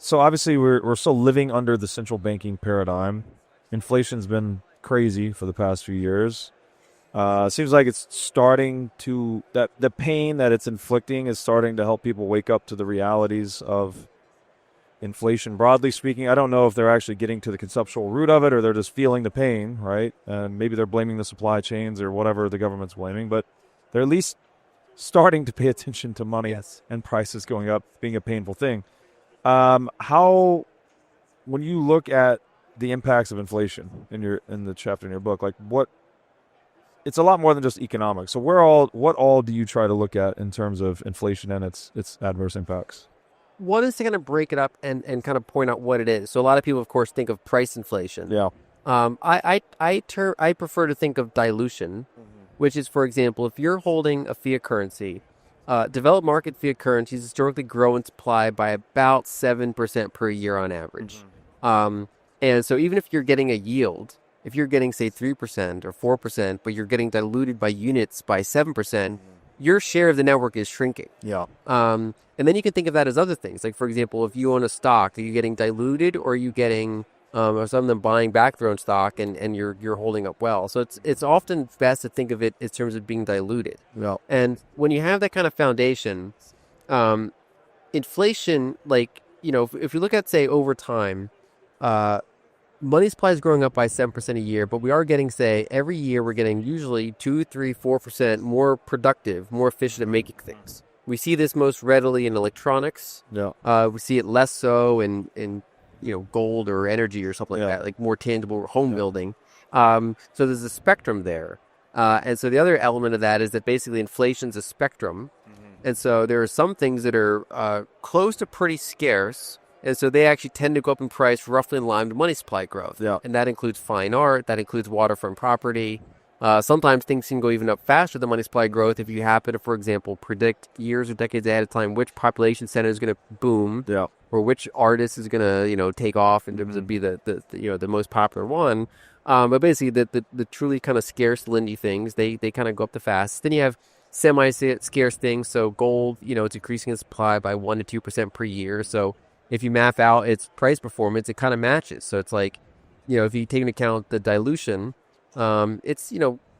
so obviously we're still living under the central banking paradigm. Inflation's been crazy for the past few years. It seems like it's starting to that the pain that it's inflicting is starting to help people wake up to the realities of inflation. Broadly speaking, I don't know if they're actually getting to the conceptual root of it or they're just feeling the pain, right? And maybe they're blaming the supply chains or whatever the government's blaming, but they're at least starting to pay attention to money and prices going up being a painful thing. How, when you look at the impacts of inflation in the chapter in your book, like what? It's a lot more than just economics. So what all do you try to look at in terms of inflation and its adverse impacts? One is to kind of break it up and kind of point out what it is. So a lot of people, of course, think of price inflation. Yeah. I prefer to think of dilution, which is, for example, if you're holding a fiat currency, developed market fiat currencies historically grow in supply by about 7% per year on average. And so even if you're getting a yield, if you're getting, say, 3% or 4%, but you're getting diluted by units by 7%, your share of the network is shrinking. Yeah. And then you can think of that as other things. Like, for example, if you own a stock, are you getting diluted or are you getting, or some of them buying back their own stock and you're holding up well? So it's often best to think of it in terms of being diluted. Yeah. And when you have that kind of foundation, inflation, like, if you look at, say, over time, money supply is growing up by 7% a year, but we are getting, say, every year we're getting usually 2, 3, 4% more productive, more efficient at making things. We see this most readily in electronics. Yeah. We see it less so in gold or energy or something like that, like more tangible home building. So there's a spectrum there. And so the other element of that is that basically inflation's a spectrum. And so there are some things that are close to pretty scarce. And so they actually tend to go up in price roughly in line with money supply growth. Yeah. And that includes fine art, that includes waterfront property. Sometimes things can go even up faster than money supply growth if you happen to, for example, predict years or decades ahead of time which population center is going to boom, or which artist is going to take off in terms of be the most popular one. But basically, the truly kind of scarce, lindy things they kind of go up the fastest. Then you have semi-scarce things. So gold, it's increasing in supply by 1 to 2% per year. So if you map out its price performance, it kind of matches. So it's like, if you take into account the dilution, it's,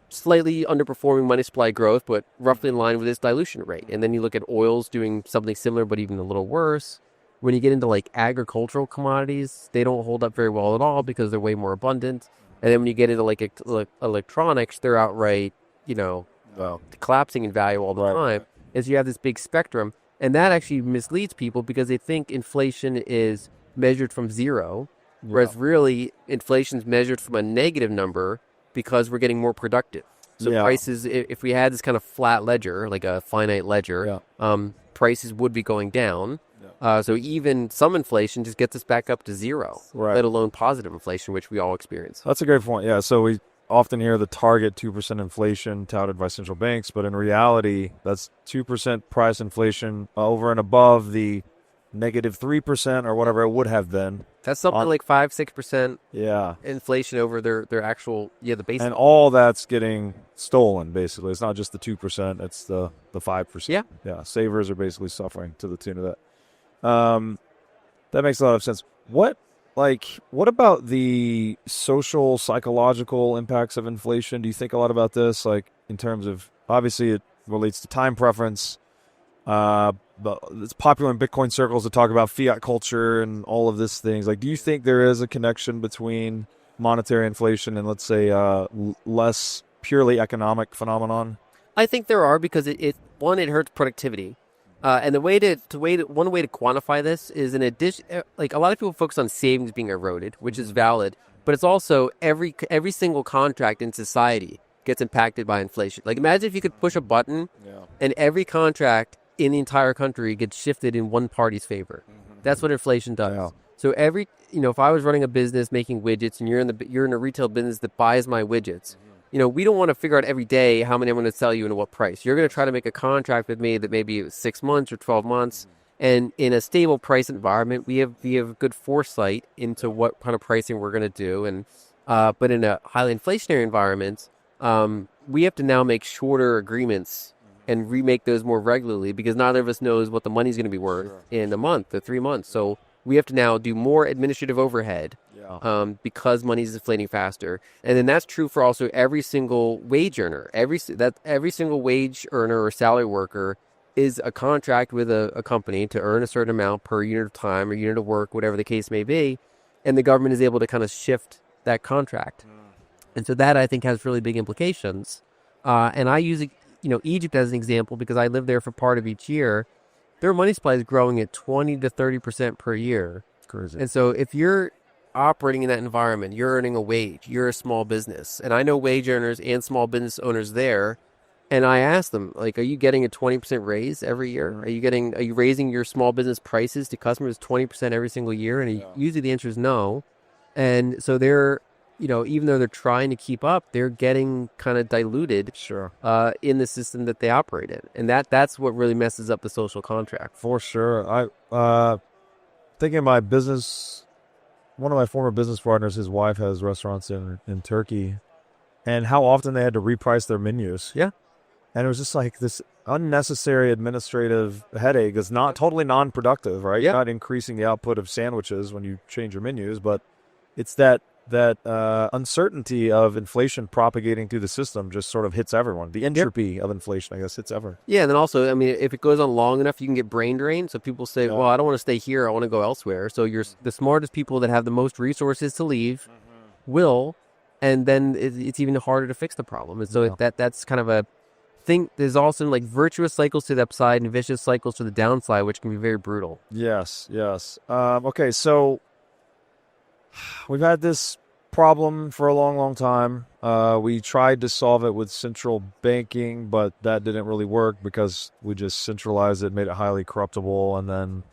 slightly underperforming money supply growth, but roughly in line with its dilution rate. And then you look at oils doing something similar, but even a little worse. When you get into like agricultural commodities, they don't hold up very well at all because they're way more abundant. And then when you get into like electronics, they're outright, collapsing in value all the time. And so you have this big spectrum. And that actually misleads people because they think inflation is measured from zero, whereas really inflation is measured from a negative number because we're getting more productive. So prices, if we had this kind of flat ledger, like a finite ledger, prices would be going down. So even some inflation just gets us back up to zero, let alone positive inflation, which we all experience. That's a great point. Yeah, so we often hear the target 2% inflation touted by central banks, but in reality, that's 2% price inflation over and above the negative 3% or whatever it would have been. That's something like 5-6% inflation over their actual the base. And all that's getting stolen, basically. It's not just the 2%, it's the 5%. Yeah, savers are basically suffering to the tune of that. That makes a lot of sense. What about the social, psychological impacts of inflation? Do you think a lot about this? Like, in terms of, obviously, it relates to time preference. But it's popular in Bitcoin circles to talk about fiat culture and all of these things. Like, do you think there is a connection between monetary inflation and, let's say, less purely economic phenomenon? I think there are because it hurts productivity. And one way to quantify this is in addition, like a lot of people focus on savings being eroded, which is valid, but it's also every single contract in society gets impacted by inflation. Like imagine if you could push a button and every contract in the entire country gets shifted in one party's favor. That's what inflation does. Yeah. So if I was running a business making widgets and you're in a retail business that buys my widgets, we don't want to figure out every day how many I'm going to sell you and at what price. You're going to try to make a contract with me that maybe is 6 months or 12 months. And in a stable price environment, we have good foresight into what kind of pricing we're going to do. And but in a highly inflationary environment, we have to now make shorter agreements and remake those more regularly because neither of us knows what the money's going to be worth in a month or 3 months. So we have to now do more administrative overhead because money is inflating faster. And then that's true for also every single wage earner. Every single wage earner or salary worker is a contract with a company to earn a certain amount per unit of time or unit of work, whatever the case may be. And the government is able to kind of shift that contract. And so that, I think, has really big implications. And I use, Egypt as an example because I lived there for part of each year. Their money supply is growing at 20 to 30% per year. Crazy. And so if you're operating in that environment, you're earning a wage, you're a small business. And I know wage earners and small business owners there. And I asked them, like, are you getting a 20% raise every year? Are you raising your small business prices to customers 20% every single year? And usually the answer is no. And so they're, even though they're trying to keep up, they're getting kind of diluted in the system that they operate in. And that's what really messes up the social contract. For sure. I thinking my business, one of my former business partners, his wife has restaurants in Turkey, and how often they had to reprice their menus. Yeah. And it was just like this unnecessary administrative headache that's not totally non-productive, right? Yeah. You're not increasing the output of sandwiches when you change your menus, but it's that uncertainty of inflation propagating through the system just sort of hits everyone. The entropy of inflation, I guess, hits everyone. Yeah, and then also, I mean, if it goes on long enough, you can get brain drain. So people say, well, I don't want to stay here. I want to go elsewhere. So the smartest people that have the most resources to leave will, and then it's even harder to fix the problem. And so that's kind of a thing. There's also like virtuous cycles to the upside and vicious cycles to the downside, which can be very brutal. Yes. Okay, so we've had this problem for a long, long time. We tried to solve it with central banking, but that didn't really work because we just centralized it, made it highly corruptible. And then,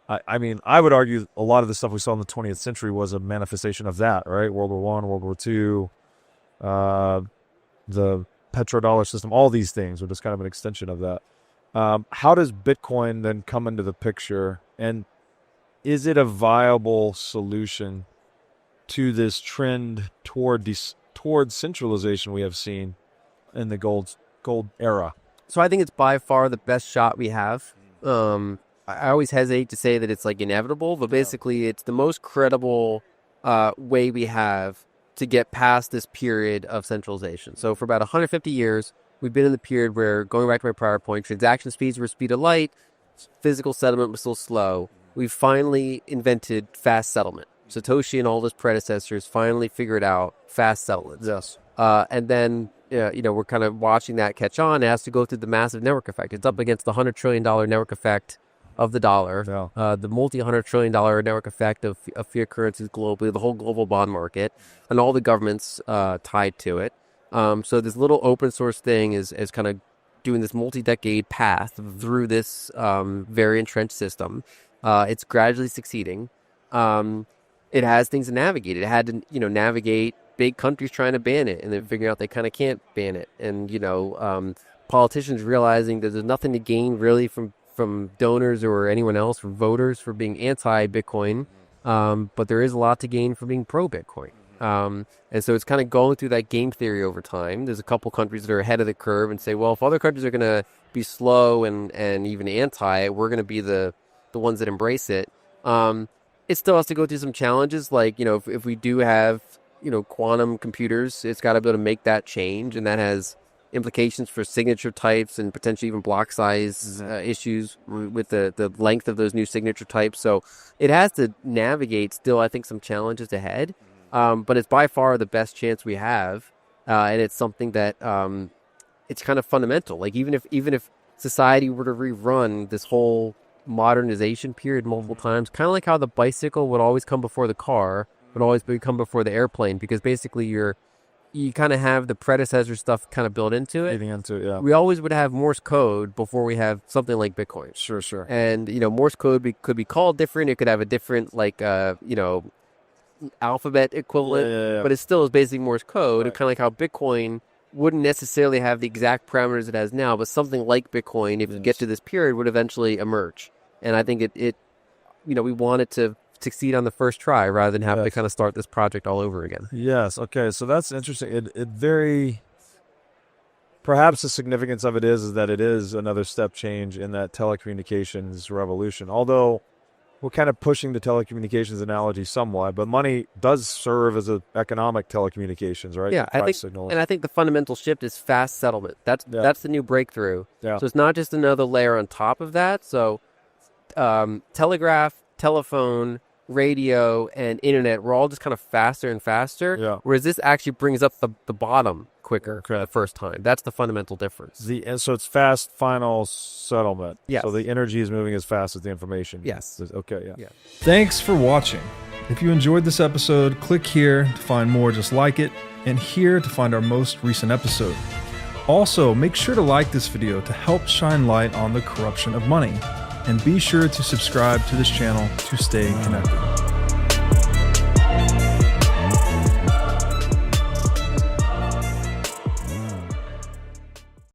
I would argue a lot of the stuff we saw in the 20th century was a manifestation of that, right? World War I, World War II, the petrodollar system, all these things were just kind of an extension of that. How does Bitcoin then come into the picture? And is it a viable solution to this trend toward centralization we have seen in the gold era? So I think it's by far the best shot we have. I always hesitate to say that it's like inevitable, but basically it's the most credible way we have to get past this period of centralization. So for about 150 years, we've been in the period where, going back to my prior point, transaction speeds were speed of light, physical settlement was still slow. We've finally invented fast settlement. Satoshi and all his predecessors finally figured out fast settlements. Yes. And then, we're kind of watching that catch on. It has to go through the massive network effect. It's up against the $100 trillion network effect of the dollar, the multi-$100 trillion network effect of fiat currencies globally, the whole global bond market, and all the governments tied to it. So this little open source thing is kind of doing this multi-decade path through this very entrenched system. It's gradually succeeding. It has things to navigate. It had to, navigate big countries trying to ban it and then figuring out they kind of can't ban it. And, politicians realizing that there's nothing to gain really from donors or anyone else, from voters, for being anti-Bitcoin. But there is a lot to gain from being pro-Bitcoin. And so it's kind of going through that game theory over time. There's a couple countries that are ahead of the curve and say, well, if other countries are going to be slow and even anti, we're going to be the ones that embrace it. It still has to go through some challenges, like, if we do have, quantum computers, it's got to be able to make that change, and that has implications for signature types and potentially even block size issues with the length of those new signature types. So it has to navigate still, I think, some challenges ahead, but it's by far the best chance we have, and it's something that it's kind of fundamental. Like even if society were to rerun this whole modernization period multiple times, kind of like how the bicycle would always come before the car, would always come before the airplane, because basically you kind of have the predecessor stuff kind of built into it. We always would have Morse code before we have something like Bitcoin. Sure. And Morse code could be called different. It could have a different alphabet equivalent, but it still is basically Morse code. Right. Kind of like how Bitcoin wouldn't necessarily have the exact parameters it has now, but something like Bitcoin, if you get to this period, would eventually emerge. And I think it we want it to succeed on the first try rather than have to kind of start this project all over again. Yes. Okay. So that's interesting. Perhaps the significance of it is that it is another step change in that telecommunications revolution. Although we're kind of pushing the telecommunications analogy somewhat, but money does serve as an economic telecommunications, right? Yeah, I think the fundamental shift is fast settlement. That's the new breakthrough. Yeah. So it's not just another layer on top of that. So telegraph, telephone, radio, and internet were all just kind of faster and faster. Yeah. Whereas this actually brings up the bottom quicker for the first time. That's the fundamental difference. So it's fast final settlement. Yes. So the energy is moving as fast as the information. Yes. Okay, yeah. Thanks for watching. If you enjoyed this episode, click here to find more just like it, and here to find our most recent episode. Also, make sure to like this video to help shine light on the corruption of money. And be sure to subscribe to this channel to stay connected.